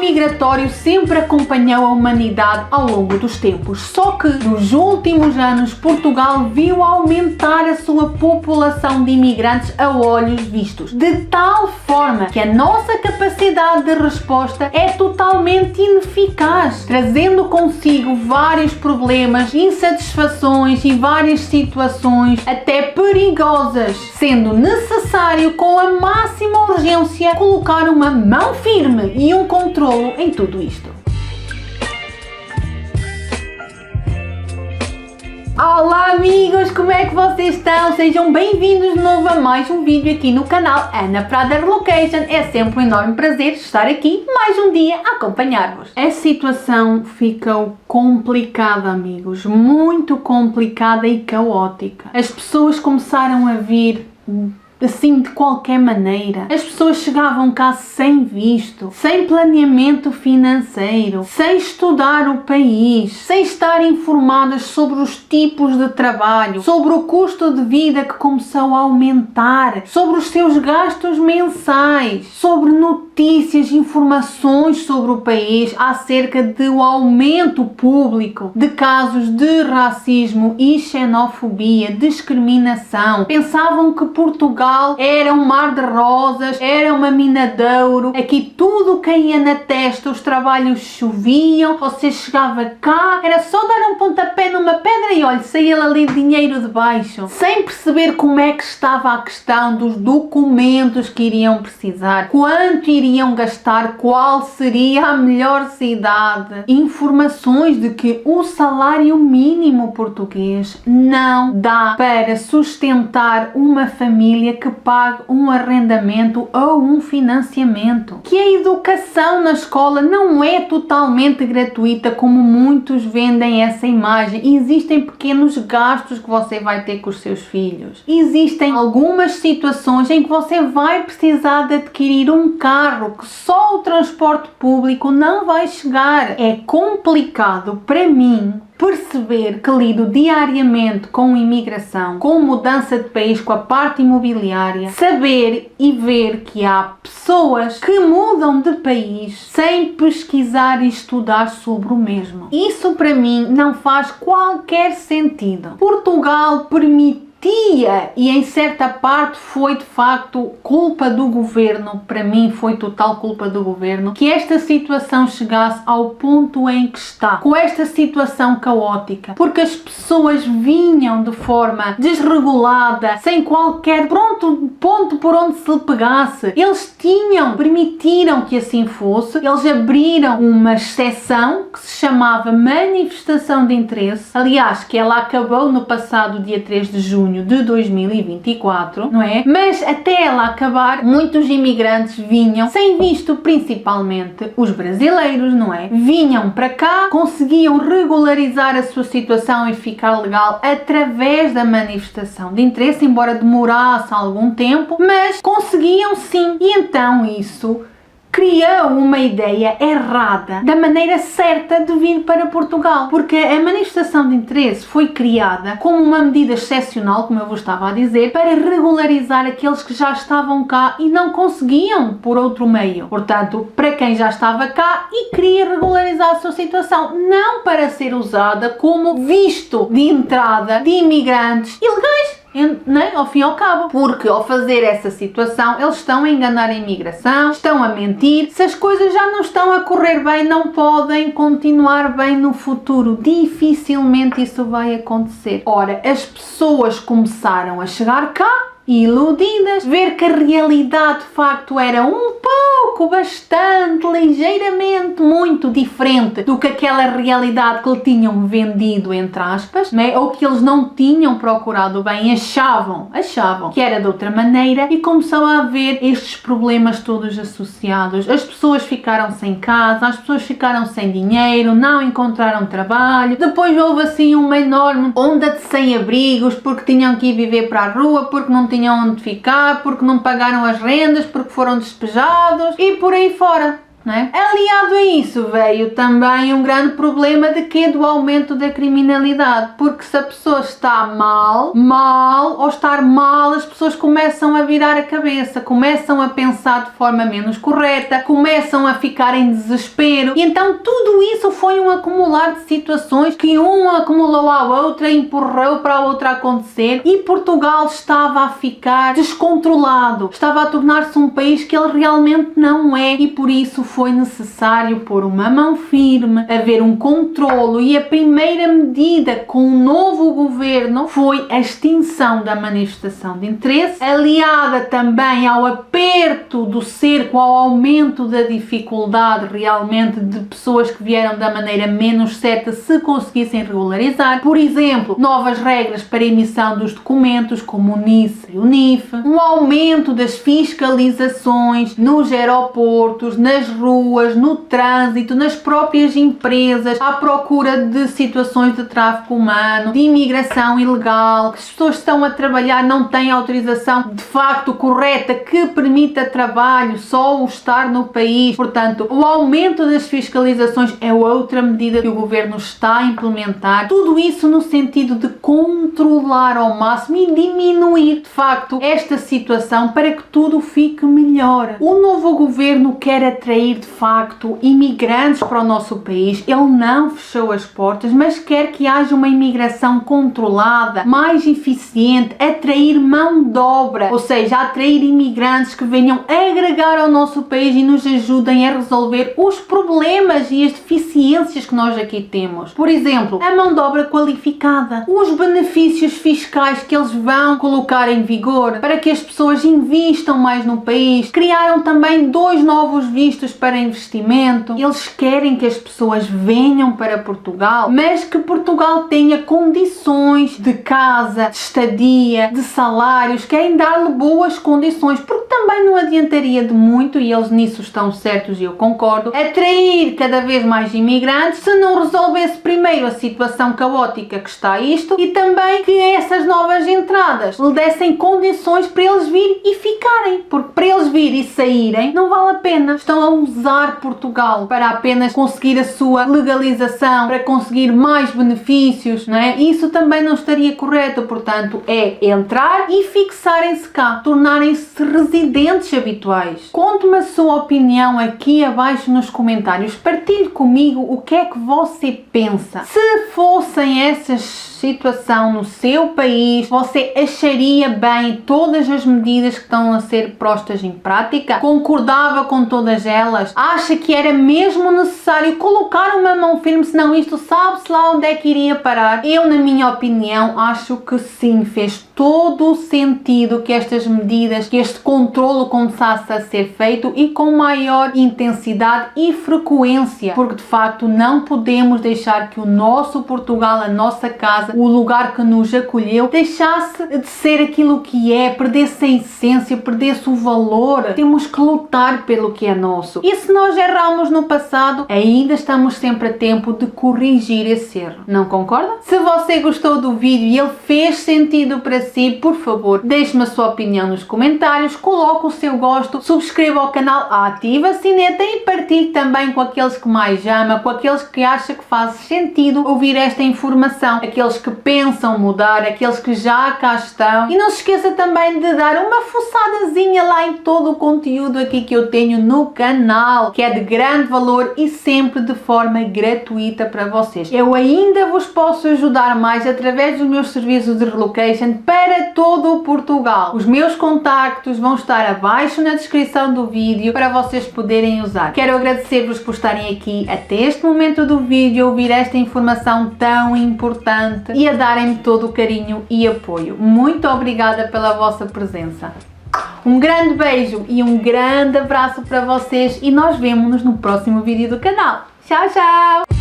migratório sempre acompanhou a humanidade ao longo dos tempos, só que nos últimos anos Portugal viu aumentar a sua população de imigrantes a olhos vistos, de tal forma que a nossa capacidade de resposta é totalmente ineficaz, trazendo consigo vários problemas, insatisfações e várias situações até perigosas, sendo necessário com a máxima urgência colocar uma mão firme e um controlo em tudo isto. Olá amigos, como é que vocês estão? Sejam bem-vindos de novo a mais um vídeo aqui no canal Ana Prada Relocation. É sempre um enorme prazer estar aqui mais um dia a acompanhar-vos. A situação ficou complicada, amigos, muito complicada e caótica. As pessoas começaram a vir assim de qualquer maneira. As pessoas chegavam cá sem visto, sem planeamento financeiro, sem estudar o país, sem estar informadas sobre os tipos de trabalho, sobre o custo de vida que começou a aumentar, sobre os seus gastos mensais, sobre notícias, informações sobre o país acerca do aumento público de casos de racismo e xenofobia, discriminação. Pensavam que Portugal era um mar de rosas, era uma mina de ouro, aqui tudo caía na testa, os trabalhos choviam, você chegava cá, era só dar um pontapé numa pedra e olha, saía ali dinheiro de baixo, sem perceber como é que estava a questão dos documentos que iriam precisar, quanto iriam gastar, qual seria a melhor cidade, informações de que o salário mínimo português não dá para sustentar uma família que pague um arrendamento ou um financiamento, que a educação na escola não é totalmente gratuita como muitos vendem essa imagem. Existem pequenos gastos que você vai ter com os seus filhos, existem algumas situações em que você vai precisar de adquirir um carro que só o transporte público não vai chegar. É complicado para mim perceber que lido diariamente com imigração, com mudança de país, com a parte imobiliária, saber e ver que há pessoas que mudam de país sem pesquisar e estudar sobre o mesmo. Isso para mim não faz qualquer sentido. Portugal permitia, e em certa parte foi de facto culpa do governo, para mim foi total culpa do governo, que esta situação chegasse ao ponto em que está, com esta situação caótica, porque as pessoas vinham de forma desregulada, sem qualquer ponto por onde se lhe pegasse. Eles permitiram que assim fosse, eles abriram uma exceção que se chamava manifestação de interesse, aliás, que ela acabou no passado dia 3 de junho de 2024, não é? Mas até ela acabar, muitos imigrantes vinham sem visto, principalmente os brasileiros, não é? Vinham para cá, conseguiam regularizar a sua situação e ficar legal através da manifestação de interesse, embora demorasse algum tempo, mas conseguiam sim. E então isso criou uma ideia errada da maneira certa de vir para Portugal, porque a manifestação de interesse foi criada como uma medida excepcional, como eu vos estava a dizer, para regularizar aqueles que já estavam cá e não conseguiam por outro meio. Portanto, para quem já estava cá e queria regularizar a sua situação, não para ser usada como visto de entrada de imigrantes ilegais. Né? Ao fim e ao cabo, porque ao fazer essa situação eles estão a enganar a imigração, estão a mentir. Se as coisas já não estão a correr bem, não podem continuar bem no futuro, dificilmente isso vai acontecer. Ora, as pessoas começaram a chegar cá iludidas, ver que a realidade de facto era bastante, ligeiramente, muito diferente do que aquela realidade que lhe tinham vendido, entre aspas, né? Ou que eles não tinham procurado bem, achavam que era de outra maneira, e começou a haver estes problemas todos associados. As pessoas ficaram sem casa, as pessoas ficaram sem dinheiro, não encontraram trabalho, depois houve assim uma enorme onda de sem-abrigos porque tinham que ir viver para a rua, porque não tinham onde ficar, porque não pagaram as rendas, porque foram despejados e por aí fora. né? Aliado a isso veio também um grande problema de quê? Do aumento da criminalidade, porque se a pessoa está mal ou estar mal, as pessoas começam a virar a cabeça, começam a pensar de forma menos correta, começam a ficar em desespero, e então tudo isso foi um acumular de situações que uma acumulou à outra, empurrou para a outra acontecer, e Portugal estava a ficar descontrolado, estava a tornar-se um país que ele realmente não é, e por isso foi necessário pôr uma mão firme, haver um controlo, e a primeira medida com o novo governo foi a extinção da manifestação de interesse, aliada também ao aperto do cerco, ao aumento da dificuldade realmente de pessoas que vieram da maneira menos certa se conseguissem regularizar. Por exemplo, novas regras para emissão dos documentos, como o NIS e o NIF, um aumento das fiscalizações nos aeroportos, nas ruas, no trânsito, nas próprias empresas, à procura de situações de tráfico humano, de imigração ilegal, que as pessoas estão a trabalhar, não têm autorização de facto correta que permita trabalho, só o estar no país. Portanto, o aumento das fiscalizações é outra medida que o governo está a implementar. Tudo isso no sentido de controlar ao máximo e diminuir de facto esta situação para que tudo fique melhor. O novo governo quer atrair de facto imigrantes para o nosso país. Ele não fechou as portas, mas quer que haja uma imigração controlada, mais eficiente, atrair mão de obra, ou seja, atrair imigrantes que venham agregar ao nosso país e nos ajudem a resolver os problemas e as deficiências que nós aqui temos. Por exemplo, a mão de obra qualificada, os benefícios fiscais que eles vão colocar em vigor para que as pessoas investam mais no país. Criaram também 2 novos vistos para investimento. Eles querem que as pessoas venham para Portugal, mas que Portugal tenha condições de casa, de estadia, de salários, querem dar-lhe boas condições, porque também não adiantaria de muito, e eles nisso estão certos e eu concordo, atrair cada vez mais imigrantes se não resolvesse primeiro a situação caótica que está isto, e também que essas novas entradas lhe dessem condições para eles vir e ficarem, porque para eles vir e saírem não vale a pena. Estão a usar Portugal para apenas conseguir a sua legalização, para conseguir mais benefícios, não é? Isso também não estaria correto. Portanto, é entrar e fixarem-se cá, tornarem-se residentes habituais. Conte-me a sua opinião aqui abaixo nos comentários, partilhe comigo o que é que você pensa. Se fossem essas situação no seu país, você acharia bem todas as medidas que estão a ser postas em prática? Concordava com todas elas? Acha que era mesmo necessário colocar uma mão firme, senão isto sabe-se lá onde é que iria parar? Eu, na minha opinião, acho que sim, fez todo o sentido que estas medidas, que este controlo começasse a ser feito e com maior intensidade e frequência, porque de facto não podemos deixar que o nosso Portugal, a nossa casa, o lugar que nos acolheu, deixasse de ser aquilo que é, perdesse a essência, perdesse o valor. Temos que lutar pelo que é nosso. E se nós erramos no passado, ainda estamos sempre a tempo de corrigir esse erro. Não concorda? Se você gostou do vídeo e ele fez sentido para si, por favor, deixe-me a sua opinião nos comentários, coloque o seu gosto, subscreva ao canal, ative a sineta e partilhe também com aqueles que mais ama, com aqueles que acham que faz sentido ouvir esta informação, aqueles que pensam mudar, aqueles que já cá estão. E não se esqueça também de dar uma fuçadazinha lá em todo o conteúdo aqui que eu tenho no canal, que é de grande valor e sempre de forma gratuita para vocês. Eu ainda vos posso ajudar mais através dos meus serviços de relocation para todo o Portugal. Os meus contactos vão estar abaixo na descrição do vídeo para vocês poderem usar. Quero agradecer-vos por estarem aqui até este momento do vídeo, ouvir esta informação tão importante e a darem-me todo o carinho e apoio. Muito obrigada pela vossa presença. Um grande beijo e um grande abraço para vocês e nós vemo-nos no próximo vídeo do canal. Tchau, tchau!